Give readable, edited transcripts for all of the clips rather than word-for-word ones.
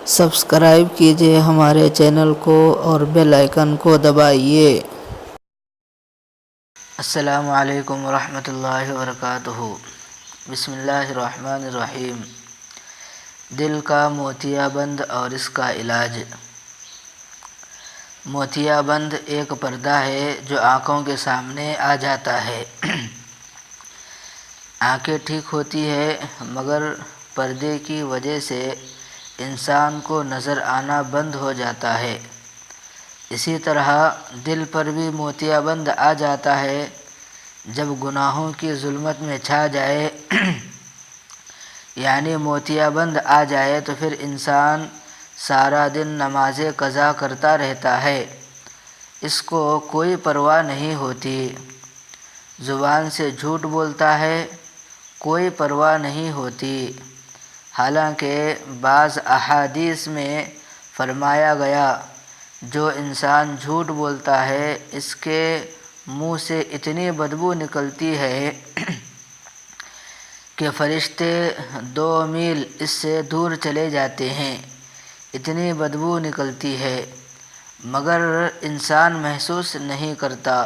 Subscribe کیجئے ہمارے channel کو اور بیل آئیکن کو دبائیے۔ السلام علیکم ورحمۃ اللہ وبرکاتہ۔ بسم اللہ الرحمن الرحیم۔ دل کا موتیا بند اور اس کا علاج۔ موتیا بند ایک پردہ ہے جو آنکھوں کے سامنے آ جاتا ہے۔ آنکھیں ٹھیک ہوتی ہے مگر پردے کی وجہ سے انسان کو نظر آنا بند ہو جاتا ہے۔ اسی طرح دل پر بھی موتیا بند آ جاتا ہے جب گناہوں کی ظلمت میں چھا جائے یعنی موتیا بند آ جائے تو پھر انسان سارا دن نمازیں قضا کرتا رہتا ہے، اس کو کوئی پرواہ نہیں ہوتی۔ زبان سے جھوٹ بولتا ہے، کوئی پرواہ نہیں ہوتی، حالانکہ بعض احادیث میں فرمایا گیا جو انسان جھوٹ بولتا ہے اس کے منہ سے اتنی بدبو نکلتی ہے کہ فرشتے 2 میل اس سے دور چلے جاتے ہیں، اتنی بدبو نکلتی ہے، مگر انسان محسوس نہیں کرتا۔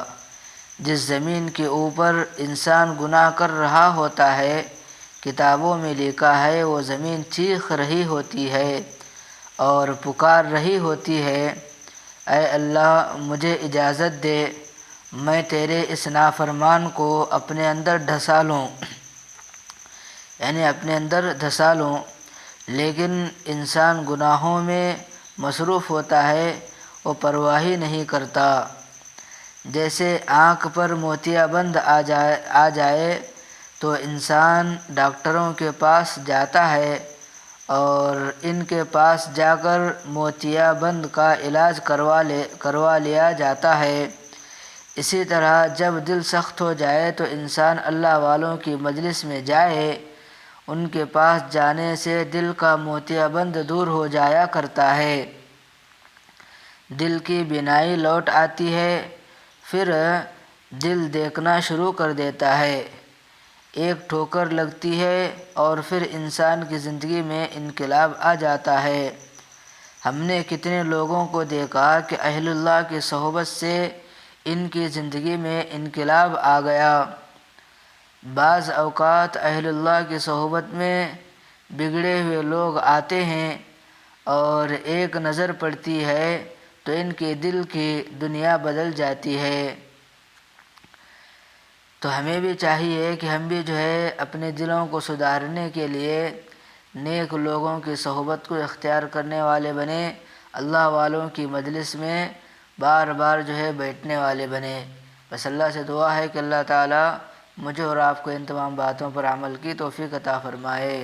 جس زمین کے اوپر انسان گناہ کر رہا ہوتا ہے کتابوں میں لکھا ہے وہ زمین چیخ رہی ہوتی ہے اور پکار رہی ہوتی ہے، اے اللہ مجھے اجازت دے میں تیرے اس نافرمان کو اپنے اندر دھسا لوں، دھسا لوں، لیکن انسان گناہوں میں مصروف ہوتا ہے، وہ پرواہ ہی نہیں کرتا۔ جیسے آنکھ پر موتیا بند آ جائے تو انسان ڈاکٹروں کے پاس جاتا ہے اور ان کے پاس جا کر موتیا بند کا علاج کروا لیا جاتا ہے۔ اسی طرح جب دل سخت ہو جائے تو انسان اللہ والوں کی مجلس میں جائے، ان کے پاس جانے سے دل کا موتیا بند دور ہو جایا کرتا ہے، دل کی بینائی لوٹ آتی ہے، پھر دل دیکھنا شروع کر دیتا ہے۔ ایک ٹھوکر لگتی ہے اور پھر انسان کی زندگی میں انقلاب آ جاتا ہے۔ ہم نے کتنے لوگوں کو دیکھا کہ اہل اللہ کی صحبت سے ان کی زندگی میں انقلاب آ گیا۔ بعض اوقات اہل اللہ کی صحبت میں بگڑے ہوئے لوگ آتے ہیں اور ایک نظر پڑتی ہے تو ان کے دل کی دنیا بدل جاتی ہے۔ تو ہمیں بھی چاہیے کہ ہم بھی اپنے دلوں کو سدھارنے کے لیے نیک لوگوں کی صحبت کو اختیار کرنے والے بنیں، اللہ والوں کی مجلس میں بار بار بیٹھنے والے بنیں۔ بس اللہ سے دعا ہے کہ اللہ تعالیٰ مجھے اور آپ کو ان تمام باتوں پر عمل کی توفیق عطا فرمائے۔